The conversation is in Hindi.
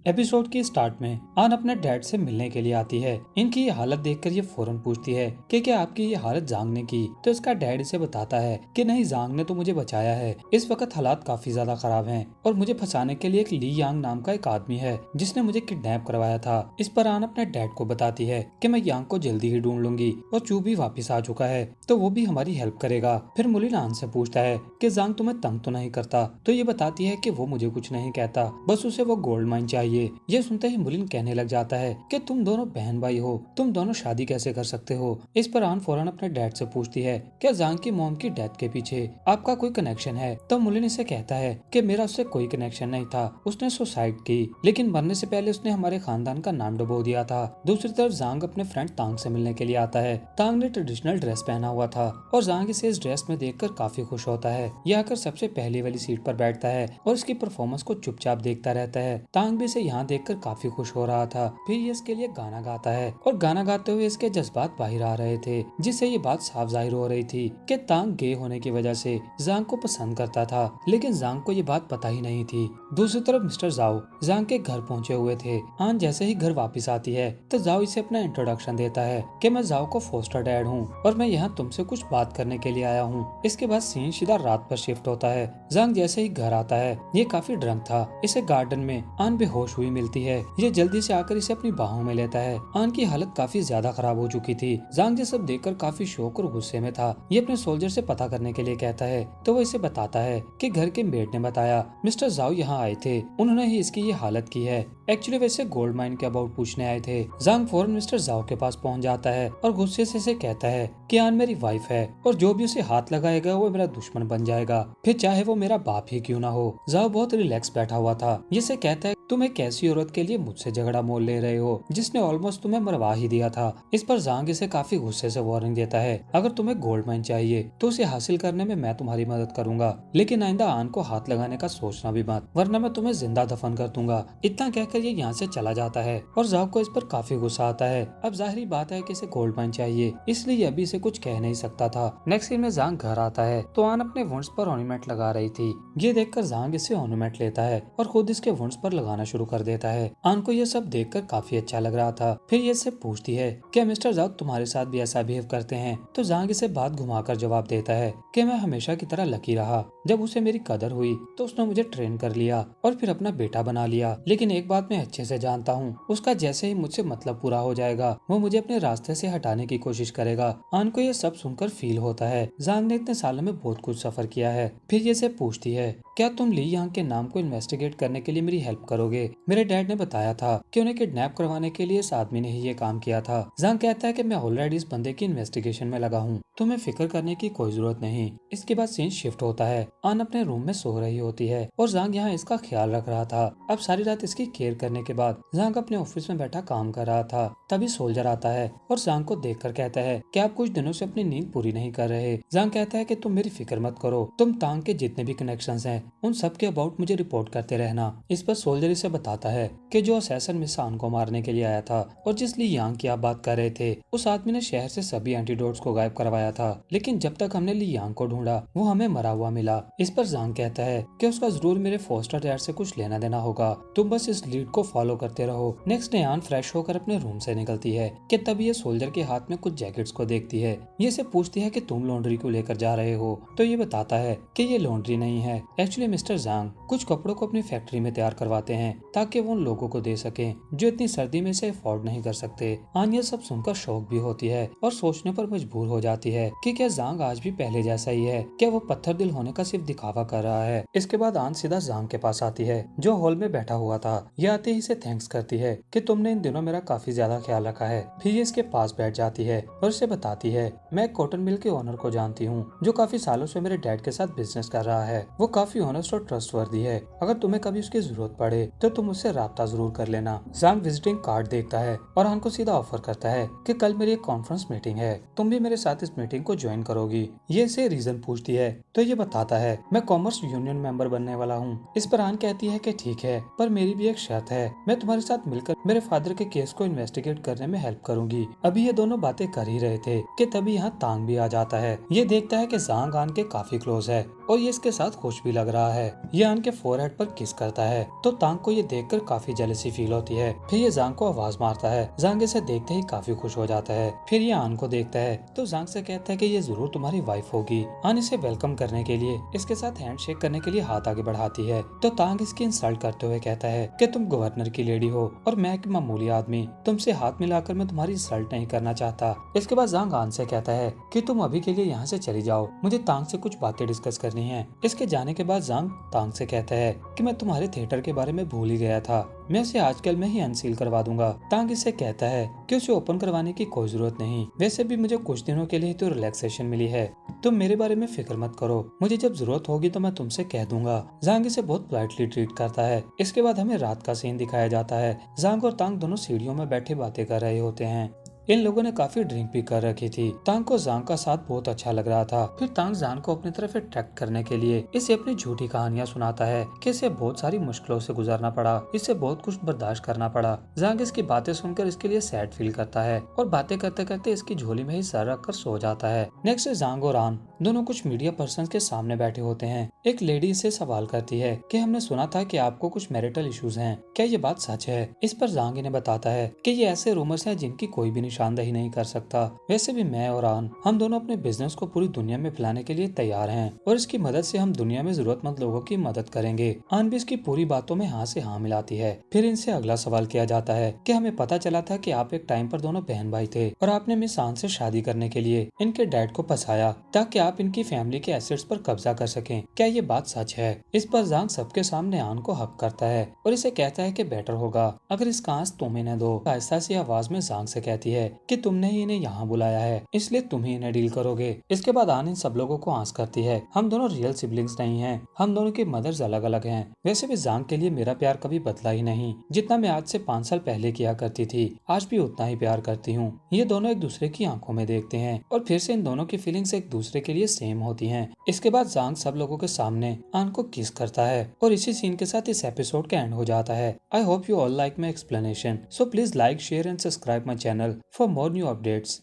एपिसोड के स्टार्ट में आन अपने डैड से मिलने के लिए आती है। इनकी ये हालत देखकर ये फौरन पूछती है कि क्या आपकी ये हालत जांग ने की। तो इसका डैड इसे बताता है कि नहीं, जांग ने तो मुझे बचाया है। इस वक्त हालात काफी ज्यादा खराब हैं और मुझे फंसाने के लिए एक ली यांग नाम का एक आदमी है जिसने मुझे किडनैप करवाया था। इस पर आन अपने डैड को बताती है कि मैं यांग को जल्दी ही ढूंढ लूंगी और चू भी वापिस आ चुका है तो वो भी हमारी हेल्प करेगा। फिर मुलिन आन से पूछता है कि जांग तुम्हें तंग तो नहीं करता। तो ये बताती है कि वो मुझे कुछ नहीं कहता, बस उसे वो गोल्ड माइन चाहिए। ये सुनते ही मुलिन कहने लग जाता है कि तुम दोनों बहन भाई हो, तुम दोनों शादी कैसे कर सकते हो। इस पर आन फौरन अपने डैड से पूछती है क्या जांग की मॉम की डेथ के पीछे आपका कोई कनेक्शन है। तो मुलिन इसे कहता है कि मेरा उससे कोई कनेक्शन नहीं था, उसने सुसाइड की, लेकिन मरने से पहले उसने हमारे खानदान का नाम डुबो दिया था। दूसरी तरफ जांग अपने फ्रेंड तांग से मिलने के लिए आता है। तांग ने ट्रेडिशनल ड्रेस पहना हुआ था और जांग इसे इस ड्रेस में देखकर काफी खुश होता है। यह आकर सबसे पहली वाली सीट पर बैठता है और इसकी परफॉर्मेंस को चुपचाप देखता रहता है। तांग भी इसे यहाँ देखकर काफी खुश हो रहा था। फिर ये इसके लिए गाना गाता है और गाना गाते हुए इसके जज्बात बाहर आ रहे थे, जिससे ये बात साफ जाहिर हो रही थी कि तांग गे होने की वजह से जांग को पसंद करता था, लेकिन जांग को ये बात पता ही नहीं थी। दूसरी तरफ मिस्टर जाओ जांग के घर पहुंचे हुए थे। आन जैसे ही घर वापस आती है तो जाओ इसे अपना इंट्रोडक्शन देता है कि मैं जाओ को फोस्टर डैड हूँ और मैं यहाँ तुमसे कुछ बात करने के लिए आया हूँ। इसके बाद सीन सीधा रात पर शिफ्ट होता है। जांग जैसे ही घर आता है ये काफी ड्रंक था। इसे गार्डन में आन बेहोश हुई मिलती है। ये जल्दी से आकर इसे अपनी बाहों में लेता है। आन की हालत काफी ज्यादा खराब हो चुकी थी। जांग ये सब देखकर काफी शौक और गुस्से में था। ये अपने सोल्जर से पता करने के लिए कहता है तो वो इसे बताता है कि घर के मेड ने बताया मिस्टर जाओ यहाँ आए थे, उन्होंने ही इसकी ये हालत की है। एक्चुअली वैसे गोल्ड माइन के अबाउट पूछने आए थे। जांग फौरन मिस्टर जाओ के पास पहुंच जाता है और गुस्से से इसे कहता है कि आन मेरी वाइफ है और जो भी उसे हाथ लगाएगा वो मेरा दुश्मन बन जाएगा, फिर चाहे वो मेरा बाप ही क्यों ना हो। जाओ बहुत रिलैक्स बैठा हुआ था। ये से कहता है तुम एक ऐसी औरत के लिए मुझसे झगड़ा मोल ले रहे हो जिसने ऑलमोस्ट तुम्हें मरवा ही दिया था। इस पर जांग इसे काफी गुस्से से वार्निंग देता है अगर तुम्हें गोल्ड माइन चाहिए तो उसे हासिल करने में मैं तुम्हारी मदद करूंगा, लेकिन आइंदा आन को हाथ लगाने का सोचना भी मत, वरना मैं तुम्हें जिंदा दफन कर दूंगा। इतना कहकर ये यहाँ से चला जाता है और जांग को इस पर काफी गुस्सा आता है। अब जाहिर बात है कि इसे गोल्ड माइन चाहिए, इसलिए अभी इसे कुछ कह नहीं सकता था। नेक्स्ट सीन में जांग घर आता है तो आन अपने वुंड्स पर ऑर्नामेंट लगा रही थी। ये देखकर जांग इससे ऑर्नामेंट लेता है और खुद इसके वुंड्स पर लगाना शुरू कर देता है। आन को यह सब देखकर काफी अच्छा लग रहा था। फिर ये इससे पूछती है क्या मिस्टर जाओ तुम्हारे साथ भी ऐसा बिहेव करते हैं। तो जांग इसे बात घुमाकर जवाब देता है कि मैं हमेशा की तरह लकी रहा, जब उसे मेरी कदर हुई तो उसने मुझे ट्रेन कर लिया और फिर अपना बेटा बना लिया, लेकिन एक बात मैं अच्छे से जानता हूँ, उसका जैसे ही मुझसे मतलब पूरा हो जाएगा वो मुझे अपने रास्ते से हटाने की कोशिश करेगा। आन को यह सब सुनकर फील होता है जांग ने इतने सालों में बहुत कुछ सफर किया है। फिर ये से पूछती है क्या तुम ली यांग के नाम को इन्वेस्टिगेट करने के लिए मेरी हेल्प करोगे। मेरे डैड ने बताया था कि उन्हें किडनैप करवाने के लिए इस आदमी ने ही ये काम किया था। जांग कहता है कि मैं ऑलरेडी इस बंदे की इन्वेस्टिगेशन में लगा हूँ, तुम्हें फिक्र करने की कोई जरूरत नहीं। इसके बाद सीन शिफ्ट होता है। आन अपने रूम में सो रही होती है और जांग यहाँ इसका ख्याल रख रहा था। अब सारी रात इसकी केयर करने के बाद जांग अपने ऑफिस में बैठा काम कर रहा था। तभी सोल्जर आता है और जांग को देखकर कहता है कि आप कुछ दिनों से अपनी नींद पूरी नहीं कर रहे। जांग कहता है कि तुम मेरी फिक्र मत करो, तुम तांग के जितने भी कनेक्शंस हैं उन सब के अबाउट मुझे रिपोर्ट करते रहना। इस पर सोल्जर इसे बताता है कि जो असैसन मिस आन को मारने के लिए आया था और जिस ली यांग की आप बात कर रहे थे, उस आदमी ने शहर से सभी एंटीडोट्स को गायब करवाया था, लेकिन जब तक हमने ली यांग को ढूंढा वो हमें मरा हुआ मिला। इस पर जांग कहता है कि उसका जरूर मेरे फोस्टर डैड से कुछ लेना देना होगा, तुम बस इस लीड को फॉलो करते रहो। नेक्स्ट डे आन फ्रेश होकर अपने रूम से निकलती है कि तभी ये सोल्जर के हाथ में कुछ जैकेट्स को देखती है। ये इसे पूछती है कि तुम लॉन्ड्री को लेकर जा रहे हो। तो ये बताता है कि ये लॉन्ड्री नहीं है, एक्चुअली मिस्टर जांग कुछ कपड़ों को अपनी फैक्ट्री में तैयार करवाते हैं ताकि वो उन लोगों को दे सके जो इतनी सर्दी में इसे अफोर्ड नहीं कर सकते। आन ये सब सुनकर शौक भी होती है और सोचने पर मजबूर हो जाती है कि क्या जांग आज भी पहले जैसा ही है, क्या वो पत्थर दिल होने का सिर्फ दिखावा कर रहा है। इसके बाद आन सीधा जांग के पास आती है जो हॉल में बैठा हुआ था। ये आते ही इसे थैंक्स करती है कि तुमने इन दिनों मेरा काफी ज्यादा ख्याल रखा है। फिर ये इसके पास बैठ जाती है और इसे बताती है मैं एक कॉटन मिल के ओनर को जानती हूँ जो काफी सालों से मेरे डैड के साथ बिजनेस कर रहा है। वो काफी ऑनेस्ट और ट्रस्टवर्दी है, अगर तुम्हें कभी उसकी जरूरत पड़े तो तुम उससे राब्ता जरूर कर लेना। जांग विजिटिंग कार्ड देखता है और आन को सीधा ऑफर करता है कि कल मेरी एक कॉन्फ्रेंस मीटिंग है, तुम भी मेरे साथ इस मीटिंग को ज्वाइन करोगी। ये इसे रीजन पूछती है तो ये बताता है मैं कॉमर्स यूनियन मेंबर बनने वाला हूँ। इस पर आन कहती है कि ठीक है, पर मेरी भी एक शर्त है, मैं तुम्हारे साथ मिलकर मेरे फादर के केस को इन्वेस्टिगेट करने में हेल्प करूंगी। अभी ये दोनों बातें कर ही रहे थे कि तभी यहाँ तांग भी आ जाता है। ये देखता है कि जांग आन के काफी क्लोज है और ये इसके साथ खुश भी लग रहा है। ये आन के फोरहेड पर किस करता है तो तांग को ये देखकर काफी जेलसी फील होती है। फिर ये जांग को आवाज मारता है। जांग इसे देखते ही काफी खुश हो जाता है। फिर ये आन को देखता है तो जांग से कहता है कि ये जरूर तुम्हारी वाइफ होगी। आन इसे वेलकम करने के लिए इसके साथ हैंडशेक करने के लिए हाथ आगे बढ़ाती है तो तांग इसकी इंसल्ट करते हुए कहता है कि तुम गवर्नर की लेडी हो और मैं एक मामूली आदमी, तुमसे हाथ मिलाकर मैं तुम्हारी इंसल्ट नहीं करना चाहता। इसके बाद जांग आन से कहता है कि तुम अभी के लिए यहाँ से चली जाओ, मुझे तांग से कुछ बातें डिस्कस करनी है। इसके जाने के बाद जांग तांग से कहता है कि मैं तुम्हारे थिएटर के बारे में भूल ही गया था, मैं उसे आजकल में ही अनसील करवा दूंगा। तांग इससे कहता है कि उसे ओपन करवाने की कोई जरूरत नहीं, वैसे भी मुझे कुछ दिनों के लिए तो रिलैक्सेशन मिली है, तुम मेरे बारे में फिक्र मत करो, मुझे जब जरूरत होगी तो मैं तुमसे कह दूंगा। जांग इसे बहुत पोलाइटली ट्रीट करता है। इसके बाद हमें रात का सीन दिखाया जाता है। जांग और तांग दोनों सीढ़ियों में बैठे बातें कर रहे होते हैं। इन लोगों ने काफी ड्रिंक भी कर रखी थी। तांग को जांग का साथ बहुत अच्छा लग रहा था। फिर तांग जांग को अपनी तरफ अट्रैक्ट करने के लिए इसे अपनी झूठी कहानियां सुनाता है कि इसे बहुत सारी मुश्किलों से गुजरना पड़ा, इसे बहुत कुछ बर्दाश्त करना पड़ा। जांग इसकी बातें सुनकर इसके लिए सैड फील करता है और बातें करते करते इसकी झोली में ही सर रख कर सो जाता है। नेक्स्ट जांग और आन दोनों कुछ मीडिया पर्सन के सामने बैठे होते हैं। एक लेडी इसे सवाल करती है कि हमने सुना था कि आपको कुछ मैरिटल इश्यूज हैं, क्या ये बात सच है? इस पर जांग इन्हें बताता है कि ये ऐसे रूमर्स हैं जिनकी कोई भी निशानदेही नहीं कर सकता। वैसे भी मैं और आन हम दोनों अपने बिजनेस को पूरी दुनिया में फैलाने के लिए तैयार हैं और इसकी मदद से हम दुनिया में जरूरतमंद लोगों की मदद करेंगे। आन भी इसकी पूरी बातों में हाँ से हाँ मिलाती है। फिर इनसे अगला सवाल किया जाता है कि हमें पता चला था कि आप एक टाइम पर दोनों बहन भाई थे और आपने मिस आन से शादी करने के लिए इनके डैड को फंसाया ताकि आप इनकी फैमिली के एसेट्स पर कब्जा कर सकें, क्या ये बात सच है? इस पर जांग सबके सामने आन को हक करता है और इसे कहता है कि बेटर होगा अगर इसका आंस तुम इन्हें दो। आहिस्ता सी आवाज में जांग से कहती है कि तुमने ही इन्हें यहाँ बुलाया है, इसलिए तुम ही इन्हें डील करोगे। इसके बाद आन इन सब लोगों को आंस करती है, हम दोनों रियल सिबलिंग्स नहीं हैं, हम दोनों की मदर्स अलग अलग हैं। वैसे भी जांग के लिए मेरा प्यार कभी बदला ही नहीं, जितना मैं आज से 5 साल पहले किया करती थी, आज भी उतना ही प्यार करती हूँ। ये दोनों एक दूसरे की आंखों में देखते हैं और फिर से इन दोनों की फीलिंग्स एक दूसरे के लिए सेम होती हैं। इसके बाद जांग सब लोगों के सामने आन को किस करता है और इसी सीन के साथ इस एपिसोड का एंड हो जाता है। I hope you all like my explanation, so please like, share and subscribe my channel for more new updates.